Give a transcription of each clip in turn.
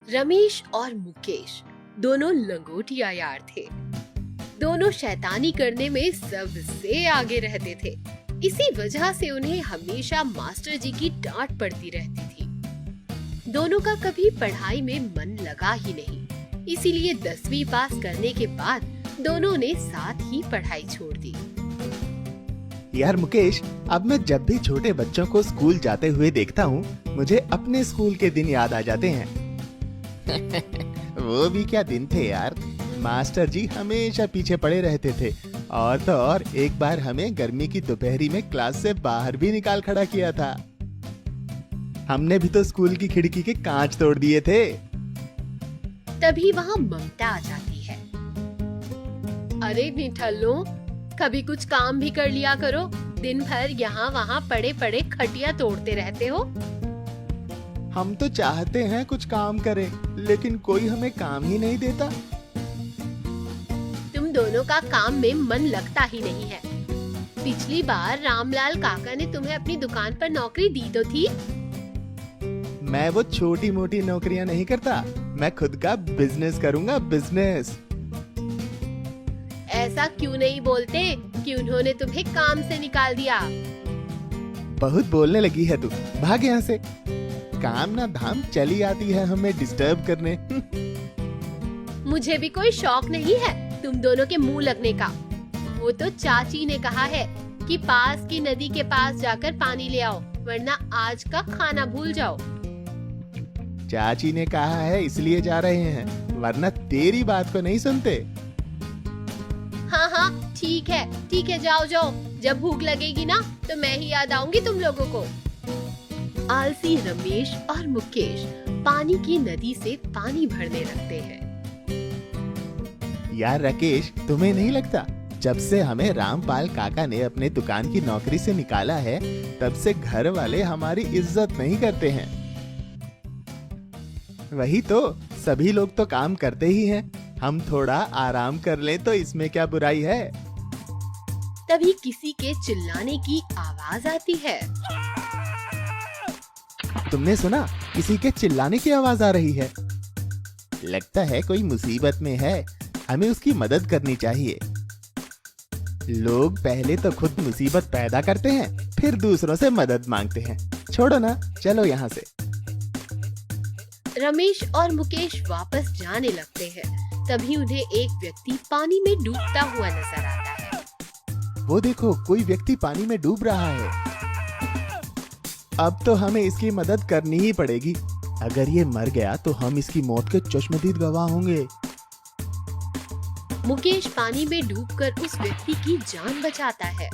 रमेश और मुकेश दोनों लंगोटिया यार थे। दोनों शैतानी करने में सबसे आगे रहते थे। इसी वजह से उन्हें हमेशा मास्टर जी की डांट पड़ती रहती थी। दोनों का कभी पढ़ाई में मन लगा ही नहीं। इसीलिए 10वीं पास करने के बाद दोनों ने साथ ही पढ़ाई छोड़ दी। यार मुकेश, अब मैं जब भी छोटे बच्चों को स्कूल जाते हुए देखता हूँ, मुझे अपने स्कूल के दिन याद आ जाते हैं। वो भी क्या दिन थे यार। मास्टर जी हमेशा पीछे पड़े रहते थे और तो और एक बार हमें गर्मी की दोपहरी में क्लास से बाहर भी निकाल खड़ा किया था। हमने भी तो स्कूल की खिड़की के कांच तोड़ दिए थे। तभी वहाँ ममता आ जाती है। अरे निठल्लो, कभी कुछ काम भी कर लिया करो। दिन भर यहाँ वहाँ पड़े पड़े खटिया तोड़ते रहते हो। हम तो चाहते हैं कुछ काम करें, लेकिन कोई हमें काम ही नहीं देता। तुम दोनों का काम में मन लगता ही नहीं है। पिछली बार रामलाल काका ने तुम्हें अपनी दुकान पर नौकरी दी तो थी। मैं वो छोटी मोटी नौकरियां नहीं करता, मैं खुद का बिजनेस करूंगा, बिजनेस। ऐसा क्यों नहीं बोलते कि उन्होंने तुम्हें काम से निकाल दिया? बहुत बोलने लगी है तू, भाग यहाँ से। काम ना धाम चली आती है हमें डिस्टर्ब करने। मुझे भी कोई शौक नहीं है तुम दोनों के मुंह लगने का। वो तो चाची ने कहा है कि पास की नदी के पास जाकर पानी ले आओ, वरना आज का खाना भूल जाओ। चाची ने कहा है इसलिए जा रहे हैं, वरना तेरी बात को नहीं सुनते। हाँ हाँ ठीक है, जाओ जाओ। जब भूख लगेगी ना तो मैं ही याद आऊंगी तुम लोगों को। आलसी रमेश और मुकेश पानी की नदी से पानी भरने लगते हैं। यार राकेश, तुम्हें नहीं लगता जब से हमें रामपाल काका ने अपने दुकान की नौकरी से निकाला है, तब से घर वाले हमारी इज्जत नहीं करते हैं। वही तो, सभी लोग तो काम करते ही हैं, हम थोड़ा आराम कर लें तो इसमें क्या बुराई है। तभी किसी के चिल्लाने की आवाज आती है। तुमने सुना? किसी के चिल्लाने की आवाज आ रही है। लगता है कोई मुसीबत में है, हमें उसकी मदद करनी चाहिए। लोग पहले तो खुद मुसीबत पैदा करते हैं, फिर दूसरों से मदद मांगते हैं। छोड़ो ना, चलो यहाँ से। रमेश और मुकेश वापस जाने लगते हैं। तभी उन्हें एक व्यक्ति पानी में डूबता हुआ नजर आता है। वो देखो, कोई व्यक्ति पानी में डूब रहा है। अब तो हमें इसकी मदद करनी ही पड़ेगी। अगर ये मर गया तो हम इसकी मौत के चश्मदीद गवाह होंगे। मुकेश पानी में डूबकर उस व्यक्ति की जान बचाता है।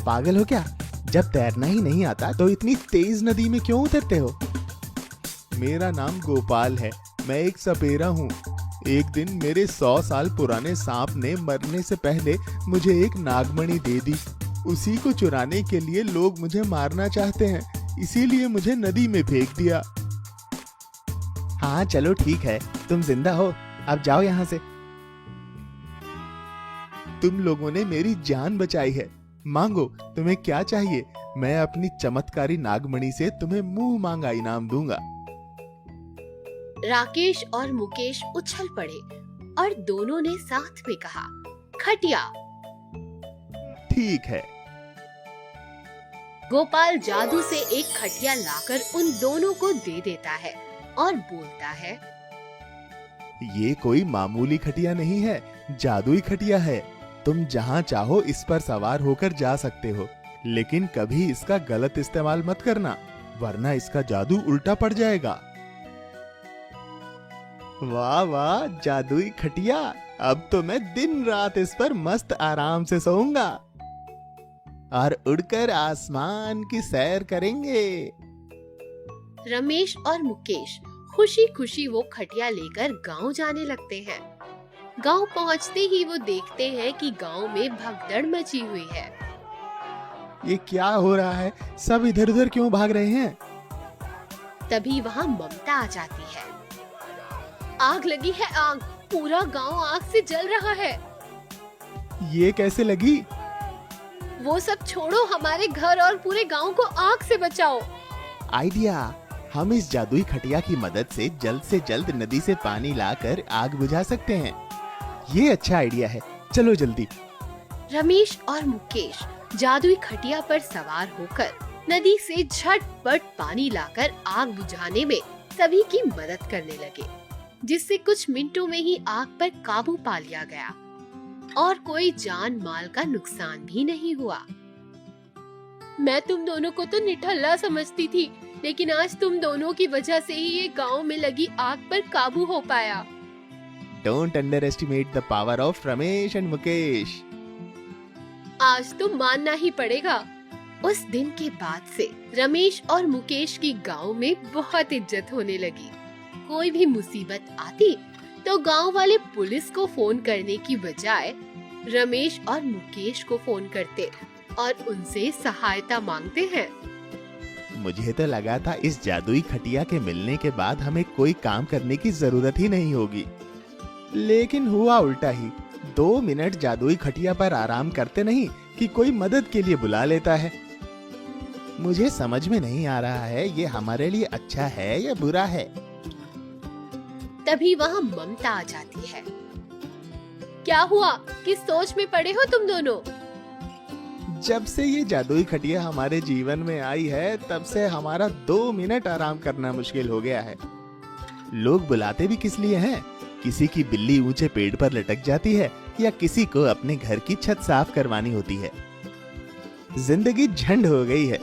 पागल हो क्या? जब तैरना ही नहीं आता तो इतनी तेज नदी में क्यों उतरते हो? मेरा नाम गोपाल है, मैं एक सपेरा हूँ। एक दिन मेरे 100 साल पुराने सांप ने मरने से पहले मुझे एक नागमणि दे दी। उसी को चुराने के लिए लोग मुझे मारना चाहते हैं, इसीलिए मुझे नदी में फेंक दिया। हाँ चलो ठीक है, तुम जिंदा हो, अब जाओ यहाँ से। तुम लोगों ने मेरी जान बचाई है, मांगो तुम्हें क्या चाहिए, मैं अपनी चमत्कारी नागमणि से तुम्हें मुंह मांगा इनाम दूंगा। राकेश और मुकेश उछल पड़े और दोनों ने साथ में कहा, खटिया। ठीक है। गोपाल जादू से एक खटिया लाकर उन दोनों को दे देता है और बोलता है, ये कोई मामूली खटिया नहीं है, जादुई खटिया है। तुम जहाँ चाहो इस पर सवार होकर जा सकते हो, लेकिन कभी इसका गलत इस्तेमाल मत करना, वरना इसका जादू उल्टा पड़ जाएगा। वाह वाह, जादुई खटिया। अब तो मैं दिन रात इस पर मस्त आराम से सोऊंगा और उड़कर आसमान की सैर करेंगे। रमेश और मुकेश खुशी खुशी वो खटिया लेकर गांव जाने लगते हैं। गांव पहुंचते ही वो देखते हैं कि गांव में भगदड़ मची हुई है। ये क्या हो रहा है? सब इधर उधर क्यों भाग रहे हैं? तभी वहाँ ममता आ जाती है। आग लगी है, आग! पूरा गांव आग से जल रहा है। ये कैसे लगी? वो सब छोड़ो, हमारे घर और पूरे गांव को आग से बचाओ। आइडिया! हम इस जादुई खटिया की मदद से जल्द नदी से पानी लाकर आग बुझा सकते हैं। ये अच्छा आइडिया है, चलो जल्दी। रमेश और मुकेश जादुई खटिया पर सवार होकर नदी से झटपट पानी लाकर आग बुझाने में सभी की मदद करने लगे, जिससे कुछ मिनटों में ही आग पर काबू पा लिया गया और कोई जान माल का नुकसान भी नहीं हुआ। मैं तुम दोनों को तो निठल्ला समझती थी, लेकिन आज तुम दोनों की वजह से ही ये गांव में लगी आग पर काबू हो पाया। Don't underestimate the power of Ramesh and Mukesh. आज तो मानना ही पड़ेगा। उस दिन के बाद से रमेश और मुकेश की गांव में बहुत इज्जत होने लगी। कोई भी मुसीबत आती तो गांव वाले पुलिस को फोन करने की बजाय रमेश और मुकेश को फोन करते और उनसे सहायता मांगते हैं। मुझे तो लगा था इस जादुई खटिया के मिलने के बाद हमें कोई काम करने की जरूरत ही नहीं होगी, लेकिन हुआ उल्टा ही। 2 मिनट जादुई खटिया पर आराम करते नहीं कि कोई मदद के लिए बुला लेता है। मुझे समझ में नहीं आ रहा है ये हमारे लिए अच्छा है या बुरा है। तभी वहाँ ममता आ जाती है। क्या हुआ? किस सोच में पड़े हो तुम दोनों? जब से ये जादुई खटिया हमारे जीवन में आई है, तब से हमारा 2 मिनट आराम करना मुश्किल हो गया है। लोग बुलाते भी किस लिए हैं? किसी की बिल्ली ऊंचे पेड़ पर लटक जाती है या किसी को अपने घर की छत साफ करवानी होती है। जिंदगी झंड हो गई है।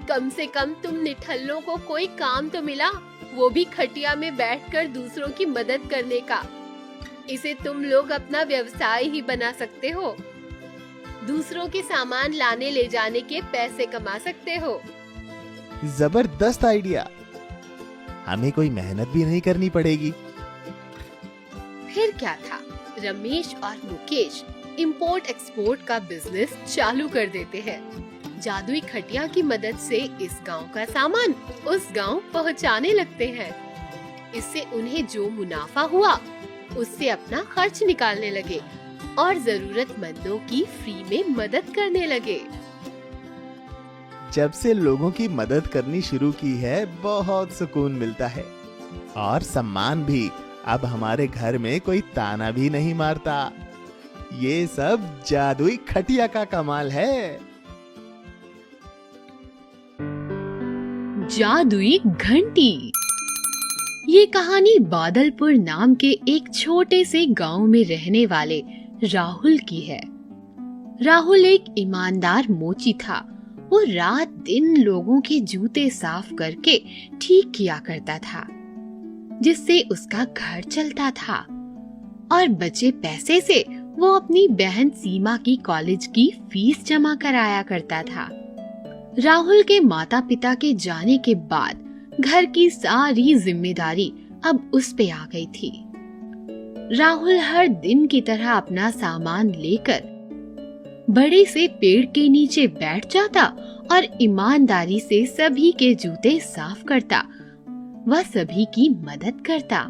कम से कम तुम निठल्लों को कोई काम तो मिला, वो भी खटिया में बैठकर दूसरों की मदद करने का। इसे तुम लोग अपना व्यवसाय ही बना सकते हो। दूसरों के सामान लाने ले जाने के पैसे कमा सकते हो। जबरदस्त आइडिया। हमें कोई मेहनत भी नहीं करनी पड़ेगी। फिर क्या था, रमेश और मुकेश इंपोर्ट एक्सपोर्ट का बिजनेस चालू कर देते हैं। जादुई खटिया की मदद से इस गांव का सामान उस गांव पहुंचाने लगते हैं। इससे उन्हें जो मुनाफा हुआ उससे अपना खर्च निकालने लगे और जरूरतमंदों की फ्री में मदद करने लगे। जब से लोगों की मदद करनी शुरू की है, बहुत सुकून मिलता है और सम्मान भी। अब हमारे घर में कोई ताना भी नहीं मारता। ये सब जादुई खटिया का कमाल है। जादुई घंटी। ये कहानी बादलपुर नाम के एक छोटे से गांव में रहने वाले राहुल की है। राहुल एक ईमानदार मोची था। वो रात दिन लोगों के जूते साफ करके ठीक किया करता था, जिससे उसका घर चलता था और बचे पैसे से वो अपनी बहन सीमा की कॉलेज की फीस जमा कराया करता था। राहुल के माता पिता के जाने के बाद घर की सारी जिम्मेदारी अब उस पे आ गई थी। राहुल हर दिन की तरह अपना सामान लेकर बड़े से पेड़ के नीचे बैठ जाता और ईमानदारी से सभी के जूते साफ करता। वह सभी की मदद करता।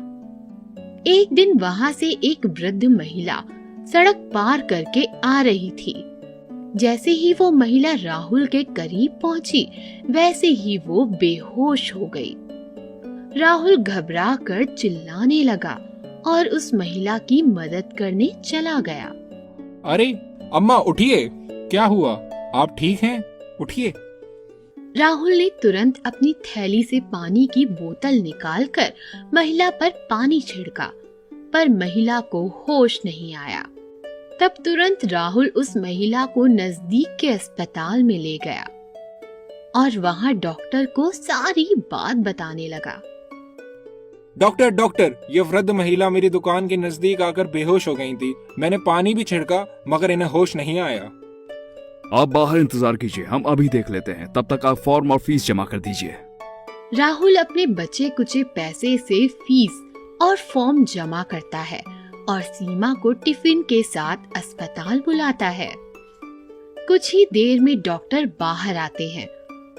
एक दिन वहाँ से एक वृद्ध महिला सड़क पार करके आ रही थी। जैसे ही वो महिला राहुल के करीब पहुंची, वैसे ही वो बेहोश हो गई। राहुल घबरा कर चिल्लाने लगा और उस महिला की मदद करने चला गया। अरे अम्मा उठिए, क्या हुआ? आप ठीक हैं? उठिए। राहुल ने तुरंत अपनी थैली से पानी की बोतल निकालकर महिला पर पानी छिड़का, पर महिला को होश नहीं आया। तब तुरंत राहुल उस महिला को नजदीक के अस्पताल में ले गया और वहाँ डॉक्टर को सारी बात बताने लगा। डॉक्टर, ये वृद्ध महिला मेरी दुकान के नजदीक आकर बेहोश हो गई थी। मैंने पानी भी छिड़का मगर इन्हें होश नहीं आया। आप बाहर इंतजार कीजिए, हम अभी देख लेते हैं। तब तक आप फॉर्म और फीस जमा कर दीजिए। राहुल अपने बचे कुचे पैसे से फीस और फॉर्म जमा करता है और सीमा को टिफिन के साथ अस्पताल बुलाता है। कुछ ही देर में डॉक्टर बाहर आते हैं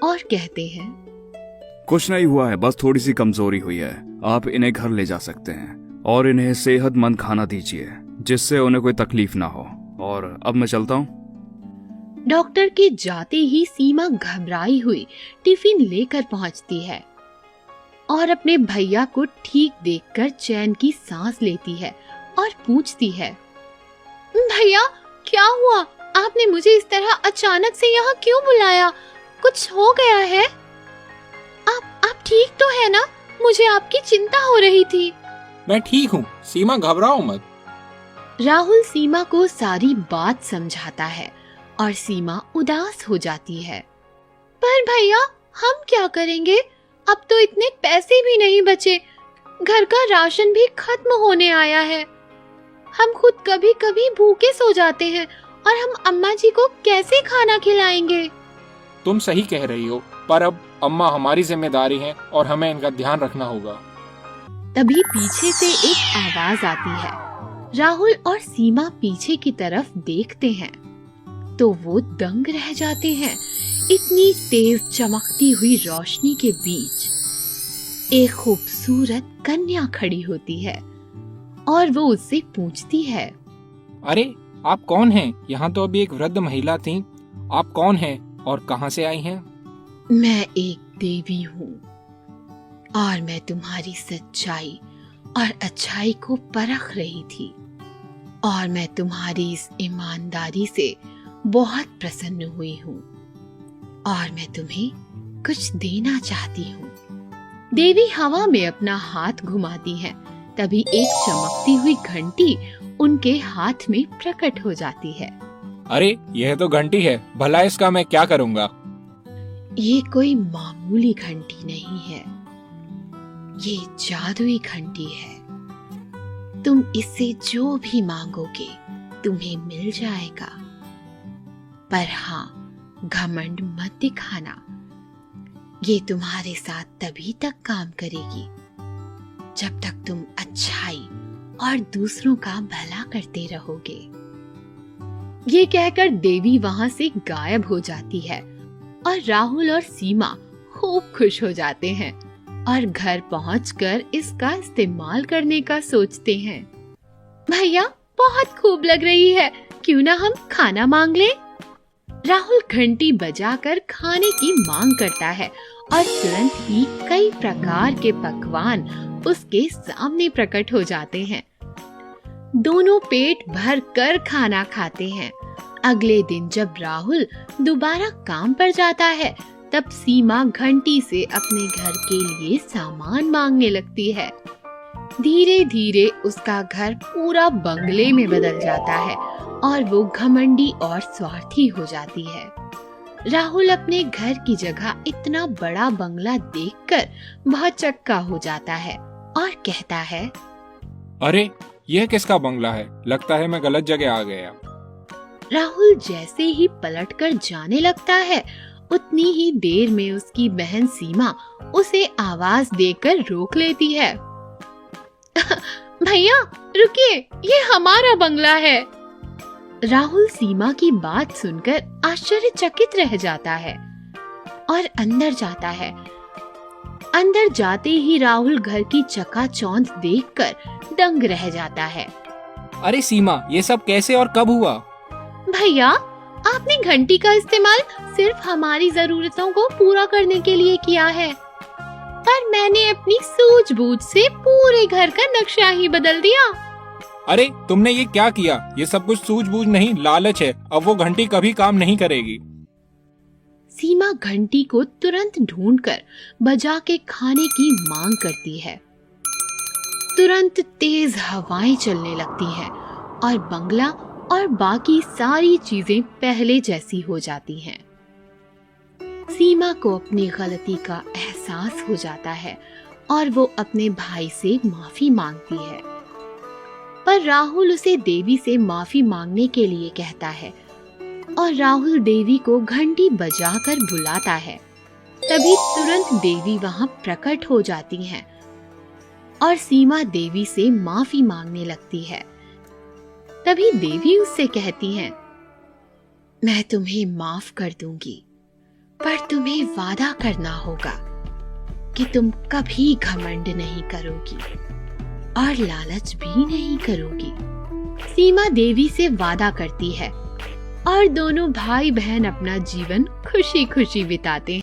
और कहते हैं, कुछ नहीं हुआ है, बस थोड़ी सी कमजोरी हुई है। आप इन्हें घर ले जा सकते हैं और इन्हें सेहतमंद खाना दीजिए जिससे उन्हें कोई तकलीफ ना हो। और अब मैं चलता हूँ। डॉक्टर के जाते ही सीमा घबराई हुई टिफिन लेकर पहुंचती है और अपने भैया को ठीक देखकर चैन की सांस लेती है और पूछती है, भैया क्या हुआ? आपने मुझे इस तरह अचानक से यहाँ क्यों बुलाया? कुछ हो गया है? आप ठीक तो है ना? मुझे आपकी चिंता हो रही थी। मैं ठीक हूँ सीमा, घबराओ मत। राहुल सीमा को सारी बात समझाता है और सीमा उदास हो जाती है। पर भैया हम क्या करेंगे? अब तो इतने पैसे भी नहीं बचे, घर का राशन भी खत्म होने आया है। हम खुद कभी कभी भूखे सो जाते हैं और हम अम्मा जी को कैसे खाना खिलाएंगे? तुम सही कह रही हो, पर अब अम्मा हमारी जिम्मेदारी है और हमें इनका ध्यान रखना होगा। तभी पीछे से एक आवाज आती है। राहुल और सीमा पीछे की तरफ देखते हैं तो वो दंग रह जाते हैं। इतनी तेज चमकती हुई रोशनी के बीच एक खूबसूरत कन्या खड़ी होती है और वो उससे पूछती है, अरे आप कौन हैं? यहाँ तो अभी एक वृद्ध महिला थी। आप कौन हैं और कहाँ से आई हैं? मैं एक देवी हूँ और मैं तुम्हारी सच्चाई और अच्छाई को परख रही थी और मैं तुम्हारी इस ईमानदारी से बहुत प्रसन्न हुई हूँ और मैं तुम्हें कुछ देना चाहती हूँ। देवी हवा में अपना हाथ घुमाती है। तभी एक चमकती हुई घंटी उनके हाथ में प्रकट हो जाती है। अरे यह तो घंटी है, भला इसका मैं क्या करूँगा? ये कोई मामूली घंटी नहीं है, ये जादुई घंटी है। तुम इससे जो भी मांगोगे तुम्हें मिल जाएगा। पर हाँ, घमंड मत दिखाना, ये तुम्हारे साथ तभी तक काम करेगी जब तक तुम अच्छाई और दूसरों का भला करते रहोगे। ये कहकर देवी वहां से गायब हो जाती है और राहुल और सीमा खूब खुश हो जाते हैं और घर पहुंचकर इसका इस्तेमाल करने का सोचते हैं। भैया बहुत खूब लग रही है, क्यों ना हम खाना मांग लें? राहुल घंटी बजाकर खाने की मांग करता है और तुरंत ही कई प्रकार के पकवान उसके सामने प्रकट हो जाते हैं। दोनों पेट भर कर खाना खाते हैं। अगले दिन जब राहुल दोबारा काम पर जाता है तब सीमा घंटी से अपने घर के लिए सामान मांगने लगती है। धीरे धीरे उसका घर पूरा बंगले में बदल जाता है और वो घमंडी और स्वार्थी हो जाती है। राहुल अपने घर की जगह इतना बड़ा बंगला देखकर बहुत चक्का हो जाता है और कहता है, अरे यह किसका बंगला है? लगता है मैं गलत जगह आ गया। राहुल जैसे ही पलटकर जाने लगता है उतनी ही देर में उसकी बहन सीमा उसे आवाज देकर रोक लेती है। भैया रुकिए, ये हमारा बंगला है। राहुल सीमा की बात सुनकर आश्चर्यचकित रह जाता है और अंदर जाता है। अंदर जाते ही राहुल घर की चकाचौंध देखकर दंग रह जाता है। अरे सीमा, ये सब कैसे और कब हुआ? भैया आपने घंटी का इस्तेमाल सिर्फ हमारी जरूरतों को पूरा करने के लिए किया है, पर मैंने अपनी सूझबूझ से पूरे घर का नक्शा ही बदल दिया। अरे तुमने ये क्या किया? ये सब कुछ सूझबूझ नहीं, लालच है। अब वो घंटी कभी काम नहीं करेगी। सीमा घंटी को तुरंत ढूंढकर बजा के खाने की मांग करती है। तुरंत तेज हवाएं चलने लगती हैं और बंगला और बाकी सारी चीजें पहले जैसी हो जाती हैं। सीमा को अपनी गलती का एहसास हो जाता है और वो अपने भाई से माफी मांगती है, पर राहुल उसे देवी से माफी मांगने के लिए कहता है और राहुल देवी को घंटी बजाकर बुलाता है। तभी तुरंत देवी वहां प्रकट हो जाती हैं और सीमा देवी से माफी मांगने लगती है। तभी देवी उससे कहती हैं, मैं तुम्हें माफ कर दूंगी, पर तुम्हें वादा करना होगा कि तुम कभी घमंड नहीं करोगी और लालच भी नहीं करोगी। सीमा देवी से वादा करती है और दोनों भाई बहन अपना जीवन खुशी खुशी बिताते हैं।